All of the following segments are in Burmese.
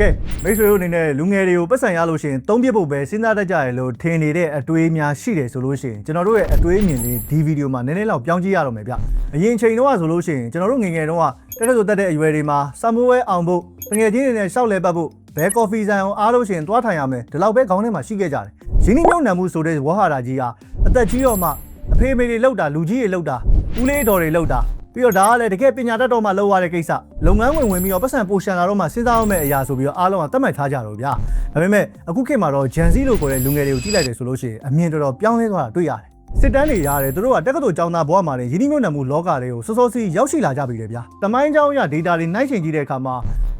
ကဲမိတ်ဆွေတို့အနေနဲ့လူငယ်တွေကိုပတ်စံရလို့ရှိရင်သုံးပြဖို့ပဲစဉ်းစားတတ်ကြရလို့ထင်နေတဲ့အတွေးများရှိတယ်ဆိုလို့ရှိရင်ကျွန်တော်တို့ရဲ့အတွေးအမြင်လေးဒီဗီဒီယိုမှာနည်းနည်းလောက်ပြောင်းကြည့်ရတော့မယ်ဗျအရင်ချိန်တော့ဆိုလို့ရှိရင်ကျွန်တော်တို့ငယ်ငယ်တုန်းကတက်ဆိုတက်တဲ့အရွယ်တွေမှာစာမိုးဝဲအောင်ဖို့ငွေချင်းတွေနဲ့ရှောက်လဲပတ်ဖို့ဘဲကော်ဖီဆိုင်အောင်အားလို့ရှိရင်သွားထိုင်ရမယ်ဒီလောက်ပဲခေါင်းထဲမှာရှိခဲ့ကြတယ်ရင်းနှီးမြှုပ်နှံမှုဆိုတဲ့ဝါဟာရကြီးဟာအသက်ကြီးတော့မှအဖေအမေတွေလောက်တာလူကြီးတွေလောက်တာဦးလေးတော်တွေလောက်တာပြီးတော့ဒါကလည်းတကယ်ပညာတတ်တော့မှလောက်ရတဲ့ကိစ္စလုပ်ငန်းဝင်ပြီးတော့ပတ်စံပိုရှန်လာတော့မှစဉ်းစားရမယ့်အရာဆိုပြီးတော့အားလုံးကသတ်မှတ်ထားကြတော့ဗျာဒါပေမဲ့အခုခေတ်မှာတော့ဂျန်စီလို့ခေါ်တဲ့လူငယ်တွေကိုကြည့်လိုက်တယ်ဆိုလို့ရှိရင်အမြင်တော်တော်ပြောင်းလဲသွားတာတွေ့ရတယ်စစ်တမ်းတွေရတယ်သူတို့ကတက္ကသိုလ်ကျောင်းသားဘဝမှာနေရင်းနှီးမြှုပ်နှံမှုလောကတွေကိုစောစောစီးရောက်ရှိလာကြပြီလေဗျာတမိုင်းကျောင်းရ data တွေနှိုင်းယှဉ်ကြည့်တဲ့အခါမှာ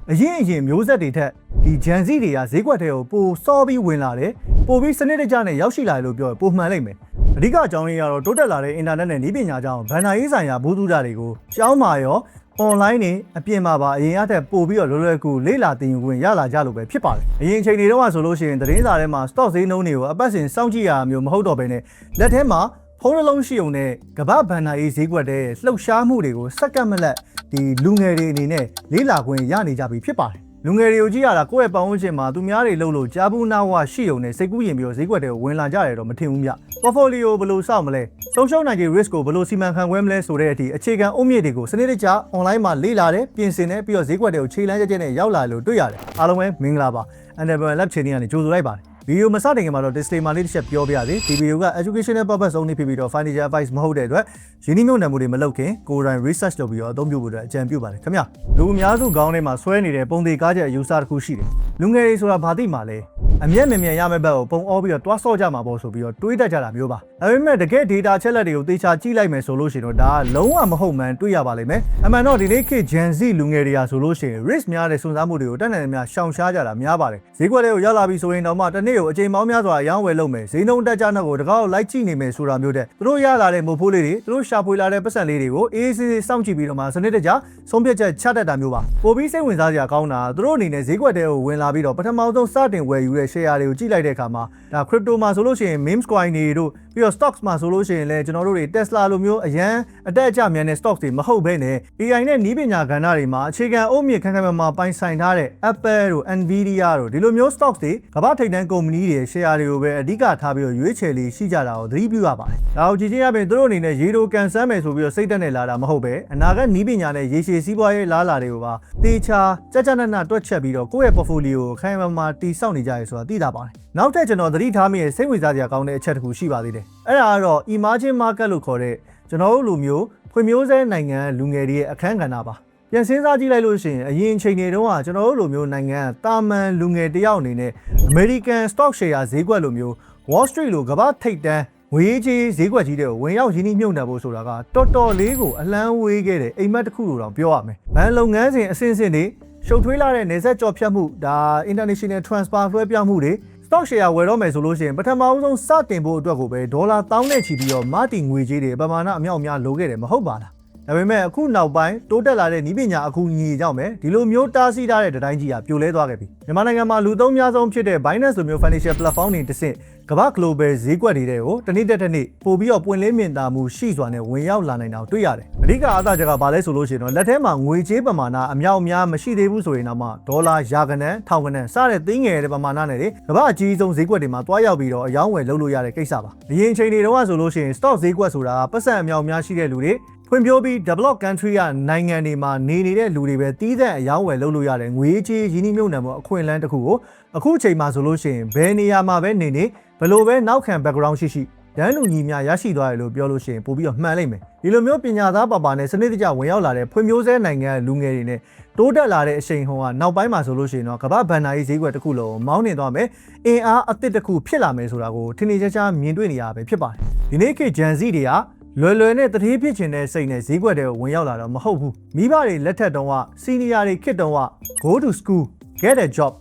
အရင်မျိုးဆက်တွေထက်ဒီဂျန်စီတွေကဈေးကွက်တွေကိုပိုစောပြီးဝင်လာတယ်ပိုပြီးစနစ်တကျနဲ့ရောက်ရှိလာတယ်လို့ပြောရင်ပိုမှန်လိမ့်မယ်အဓိကအကြောင်းရင်းကတော့တိုးတက်လာတဲ့အင်တာနက်နဲ့နည်းပညာကြောင့်ဘဏ္ဍာရေးဆိုင်ရာဘူးသူတာတွေကိုကျောင်းမှာရော online နဲ့အပြင်မှာပါအရင်အထက်ပို့ပြီးတော့လွယ်လွယ်ကူလေ့လာသင်ယူခွင့်ရလာကြလို့ပဲဖြစ်ပါတယ်အရင်အချိန်တွေတော့ဆိုလို့ရှိရင်သတင်းစာထဲမှာ stock ဈေးနှုန်းတွေကိုအပတ်စဉ်စောင့်ကြည့်ရမျိုးမဟုတ်တော့ဘဲနဲ့လက်ထဲမှာဖုန်းနှလုံးရှိုံနဲ့ကမ္ဘာဘဏ္ဍာရေးဈေးကွက်တဲ့လှုပ်ရှားမှုတွေကိုစက္ကန့်မလက်ဒီလူငယ်တွေအနေနဲ့လေ့လာခွင့်ရနေကြပြီဖြစ်ပါတယ်လူငယ်တွေကိုကြည့်ရတာကိုယ့်ရဲ့ပတ်ဝန်းကျင်မှာသူများတွေလှုပ်လို့ကြားဘူးနာဝရှိုံနဲ့စိတ်ကူးရင်ပြီးတော့ဈေးကွက်တွေကိုဝင်လာကြတယ်တော့မထင်ဘူးမြ portfolio ဘယ်လိုစောင့်မလဲဆုံးရှုံးနိုင်ခြေ risk ကိုဘယ်လိုစီမံခန့်ခွဲမလဲဆိုတဲ့အထိအခြေခံအုတ်မြစ်တွေကိုစနစ်တကျ online မှာလေ့လာတယ်ပြင်ဆင်တယ်ပြီးတော့ဈေးကွက်တွေကိုခြေလှမ်းကျကျနဲ့ရောက်လာလို့တွေ့ရတယ်အားလုံးပဲမင်္ဂလာပါ Enable Lab Channel ကနေကြိုဆိုလိုက်ပါတယ်ဗီဒီယိုမစတင်ခင်မှာတော့ disclaimer လေးတစ်ချက်ပြောပြရစီဒီဗီဒီယိုက educational purpose only ဖြစ်ပြီးတော့ financial advice မဟုတ်တဲ့အတွက်ရင်းနှီးမြှုပ်နှံမှုတွေမလုပ်ခင်ကိုယ်တိုင် research လုပ်ပြီးတော့အသုံးပြုဖို့အတွက်အကြံပြုပါတယ်ခင်ဗျလူအများစုခေါင်းထဲမှာဆွဲနေတဲ့ပုံသေးကားချက်အယူဆတစ်ခုရှိတယ်လူငယ်တွေဆိုတာဘာသိမှာလဲအမျက်မြင်ရမယ့်ဘက်ကိုပုံအောပြီးတော့တွားဆော့ကြမှာပေါ့ဆိုပြီးတော့တွေးတတ်ကြတာမျိုးပါဒါပေမဲ့တကယ် data ချက်လက်တွေကိုသေချာကြည့်လိုက်မယ်ဆိုလို့ရှိရင်တော့ဒါကလုံးဝမဟုတ်မှန်တွေးရပါလိမ့်မယ်အမှန်တော့ဒီနေ့ခေတ် Gen Z လူငယ်တွေရာဆိုလို့ရှိရင် risk များတဲ့စွန့်စားမှုတွေကိုတက်နိုင်တယ်များရှောင်ရှားကြတာများပါတယ်ဈေးကွက်တွေကိုရောက်လာပြီဆိုရင်တော့မှတစ်နေ့ကိုအချိန်ပေါင်းများစွာအယောင်းဝယ်လုပ်မယ်ဈေးနှုန်းတက်ကြတဲ့ကိုတကောက်လိုက်ကြည့်နေမယ်ဆိုတာမျိုးတဲ့သူတို့ရလာတဲ့မို့ဖိုးလေးတွေသူတို့ရှာဖွေလာတဲ့ပတ်စံလေးတွေကိုအေးဆေးဆေးစောင့်ကြည့်ပြီးတော့မှစနစ်တကျဆုံးဖြတ်ချက်ချတတ်တာမျိုးပါပိုပြီးစိတ်ဝင်စားစရာကောင်းတာသူတို့အနေနဲ့ဈေးကွက်တွေကိုဝင်လာပြီးတော့ပထမဆုံးစတင်ဝယ်ယူတဲ့ share တွေကိုကြည့်လိုက်တဲ့အခါမှာဒါ crypto မှာဆိုလို့ရှိရင် meme coin တွေတို့ပြီးတော့ stocks မှာဆိုလို့ရှိရင်လည်းကျွန်တော်တို့တွေ Tesla လိုမျိုးအရန်အတက်အကျမြန်တဲ့ stocks တွေမဟုတ်ဘဲနဲ့ AI နဲ့နည်းပညာကဏ္ဍတွေမှာအခြေခံအုတ်မြစ်ခန်းခန်းမှာပိုင်ဆိုင်ထားတဲ့ Apple တို့ Nvidia တို့ဒီလိုမျိုး stocks တွေကမ္ဘာထိပ်တန်းကုမ္ပဏီတွေ share တွေကိုပဲအဓိကထားပြီးတော့ရွေးချယ်လေးရှိကြတာကိုသတိပြုရပါတယ်။ဒါကိုကြည့်ချင်းအပြင်သူတို့အနေနဲ့ရေတိုကန်ဆန်းမယ်ဆိုပြီးတော့စိတ်တက်နေလာတာမဟုတ်ပဲအနာဂတ်နည်းပညာနဲ့ရေရှည်စီးပွားရေးလားလာတွေကိုပါတေချာကြနနတွက်ချက်ပြီးတော့ကိုယ့်ရဲ့ portfolio ကိုခိုင်မာမာတည်ဆောက်နေကြရဆိုတာသိတာပါတယ်။နောက်ထပ်ကျွန်တော်သတိထားမိရဲ့စိတ်ဝင်စားစရာကောင်းတဲ့အချက်တစ်ခုရှိပါသေးတယ်။အဲ့ဒါကတော့ emerging market လို့ခေါ်တဲ့ကျွန်တော်တို့လူမျိုးဖွံ့ဖြိုးဆဲနိုင်ငံလူငယ်တွေရဲ့အခန်းကဏ္ဍပါ။ပြန်စဉ်းစားကြည့်လိုက်လို့ရှိရင်အရင်ချိန်တွေတုန်းကကျွန်တော်တို့လူမျိုးနိုင်ငံတာမန်လူငယ်တယောက်အနေနဲ့ American stock share ဈေးကွက်လိုမျိုး Wall Street လိုကမ္ဘာထိပ်တန်းငွေကြီးဈေးကွက်ကြီးတွေကိုဝင်ရောက်ရင်းနှီးမြှုပ်နှံဖို့ဆိုတာကတော်တော်လေးကိုအလန်းဝေးခဲ့တဲ့အိမ်မက်တစ်ခုလိုတောင်ပြောရမယ်။ဘဏ်လုပ်ငန်းစဉ်အဆင့်ဆင့်တွေရှုပ်ထွေးလာတဲ့နေဆက်ကြော်ဖြတ်မှုဒါ international transfer လွှဲပြောင်းမှုတွေ stock share ဝယ်တော့မယ်ဆိုလို့ရှိရင်ပထမဆုံးစတင်ဖို့အတွက်ကိုပဲဒေါ်လာ1000နဲ့ချီပြီးတော့မတီငွေကြီးတွေပမာဏအမြောက်အများလိုခဲ့တယ်မဟုတ်ပါလား။ဒါပေမဲ့အခုနောက်ပိုင်းတိုးတက်လာတဲ့နည်းပညာအကူအညီကြောင့်ပဲဒီလိုမျိုးတားဆီးထားတဲ့တိုင်းကြီးကပြိုလဲသွားခဲ့ပြီမြန်မာနိုင်ငံမှာလူသုံးများဆုံးဖြစ်တဲ့ Binance လိုမျိုး financial platform တွေတစ်ဆင့်ကမ္ဘာ global ဈေးကွက်တွေကိုတနေ့တစ်နေ့ပို့ပြီးတော့ပွင့်လင်းမြင်သာမှုရှိစွာနဲ့ဝင်ရောက်လာနိုင်တာတွေ့ရတယ်အဓိကအားသာချက်ကဘာလဲဆိုလို့ရှိရင်တော့လက်ထဲမှာငွေကြေးပမာဏအမြောက်အများမရှိသေးဘူးဆိုရင်တော့မှဒေါ်လာရာခိုင်နှန်းထောင်ခိုင်နှန်းစတဲ့သိငယ်တဲ့ပမာဏနဲ့ကမ္ဘာအကြီးဆုံးဈေးကွက်တွေမှာတွားရောက်ပြီးတော့အယောင်းဝယ်လုပ်လို့ရတဲ့ကိစ္စပါအရင်ချိန်တွေတုန်းကဆိုလို့ရှိရင် stock ဈေးကွက်ဆိုတာပတ်စံအမြောက်အများရှိတဲ့လူတွေဖွံ့ဖြိုးပြီး develop country ကနိုင်ငံတွေမှာနေတဲ့လူတွေပဲတီးတဲ့အယောင်းဝယ်လုပ်လို့ရတဲ့ငွေကြေးရင်းနှီးမြှုပ်နှံမှုအခွင့်အလမ်းတစ်ခုကိုအခုချိန်မှာဆိုလို့ရှိရင်ဘယ်နေရာမှာပဲနေဘယ်လိုပဲနောက်ခံ background ရှိတန်းလူညီများရရှိသွားတယ်လို့ပြောလို့ရှိရင်ပို့ပြီးတော့မှန်လိမ့်မယ်ဒီလိုမျိုးပညာသားပါနဲ့စနစ်တကျဝင်ရောက်လာတဲ့ဖွံ့ဖြိုးဆဲနိုင်ငံလူငယ်တွေနဲ့တိုးတက်လာတဲ့အချိန်ဟောကနောက်ပိုင်းမှာဆိုလို့ရှိရင်တော့ကမ္ဘာဘဏ္ဍာရေးဈေးကွက်တစ်ခုလုံးမောင်းနေသွားမယ်အင်အားအသစ်တစ်ခုဖြစ်လာမယ်ဆိုတာကိုထင်ထင်ရှားရှားမြင်တွေ့နေရပဲဖြစ်ပါတယ်ဒီနေ့ခေတ် Gen Z တွေကလွယ်လွယ်နဲ့တတိဖြစ်ချင်တဲ့စိတ်နဲ့ဈေးကွက်တွေကိုဝင်ရောက်လာတော့မဟုတ်ဘူးမိဘတွေလက်ထက်တုန်းကစီနီယာတွေခေတ်တုန်းက go to school get a job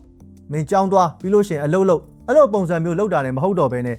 မင်းကျောင်းသွားပြီးလို့ရှိရင်အလုပ်လုပ်အဲ့လိုပုံစံမျိုးလုပ်တာလည်းမဟုတ်တော့ဘဲနဲ့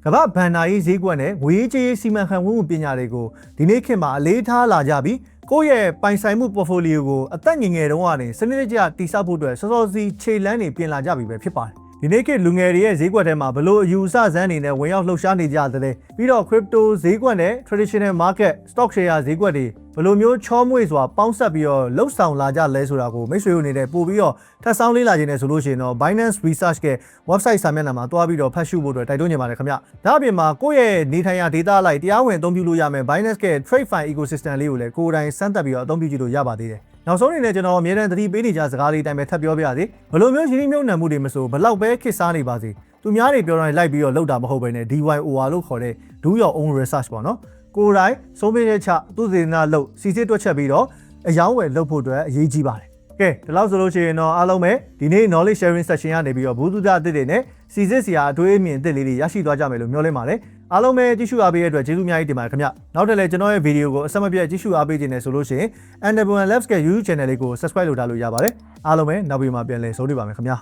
ကမ္ဘာဘဏ္ဍာရေးဈေးကွက်နဲ့ငွေကြေးစီမံခန့်ခွဲမှုပညာတွေကိုဒီနေ့ခေတ်မှာအလေးထားလာကြပြီးကိုယ့်ရဲ့ပိုင်ဆိုင်မှု portfolio ကိုအသက်ငယ်ငယ်တုန်းကနေစနစ်တကျတိစောက်ဖို့အတွက်စောစောစီးခြေလမ်းတွေပြင်လာကြပြီပဲဖြစ်ပါတယ် ဒီနေ့ခေတ်လူငယ်တွေရဲ့ဈေးကွက်ထဲမှာဘလို့အယူအဆဇန်းနေနဲ့ဝင်ရောက်လှုပ်ရှားနေကြတယ်ပြီးတော့ crypto ဈေးကွက်နဲ့ traditional market stock share ဈေးကွက်တွေဘလို့မျိုးချောမွေ့စွာပေါင်းဆက်ပြီးတော့လှုပ်ဆောင်လာကြလဲဆိုတာကိုမိတ်ဆွေတို့အနေနဲ့ပို့ပြီးတော့ထပ်ဆောင်းလေ့လာခြင်းနဲ့ဆိုလို့ရှိရင်တော့ Binance Research က website စာမျက်နှာမှာတွားပြီးတော့ဖတ်ရှုဖို့အတွက်တိုက်တွန်းနေပါတယ်ခင်ဗျ။ဒါအပြင်မှာကိုယ့်ရဲ့နေထိုင်ရာ data လိုက်တရားဝင်အသုံးပြုလို့ရမယ် Binance က Trade Fine Ecosystem လေးကိုလည်းကိုယ်တိုင်စမ်းသပ်ပြီးတော့အသုံးပြုကြည့်လို့ရပါသေးတယ်။နောက်ဆုံးအနေနဲ့ကျွန်တော်အမြဲတမ်းသတိပေးနေကြစကားလေးအတိုင်းပဲထပ်ပြောပြရစီဘယ်လိုမျိုးရင်းနှီးမြှုပ်နှံမှုတွေမဆိုဘယ်လောက်ပဲခစ်စားနေပါစေသူများတွေပြောတိုင်းလိုက်ပြီးတော့လောက်တာမဟုတ်ဘဲနဲ့ DYOR လို့ခေါ်တဲ့ Do Your Own Research ပေါ့နော်ကိုယ်တိုင်ဆုံးဖြတ်ချက်ချသူစေနာလုပ်စီစစ်တွက်ချက်ပြီးတော့အယောင်းဝယ်လုပ်ဖို့အတွက်အရေးကြီးပါတယ်ကဲဒီလောက်ဆိုလို့ရှိရင်တော့အားလုံးပဲဒီနေ့ knowledge sharing session ကနေပြီးတော့ဘူးသူသားအသစ်တွေနဲ့စီစစ်စရာအတွေးအမြင်အသစ်လေးတွေရရှိသွားကြမယ်လို့မျှော်လင့်ပါတယ်အားလုံးပဲကြည့်ရှုအားပေးတဲ့အတွက်ကျေးဇူးအများကြီးတင်ပါတယ်ခင်ဗျနောက်တစ်လည်းကျွန်တော်ရဲ့ဗီဒီယိုကိုအဆက်မပြတ်ကြည့်ရှုအားပေးခြင်းနဲ့ဆိုလို့ရှိရင် Enable Labs ရဲ့ YouTube channel လေးကို subscribe လုပ်ထားလို့ရပါတယ်အားလုံးပဲနောက်ဗီဒီယိုမှာပြန်လည်ဆုံတွေ့ပါမယ်ခင်ဗျာ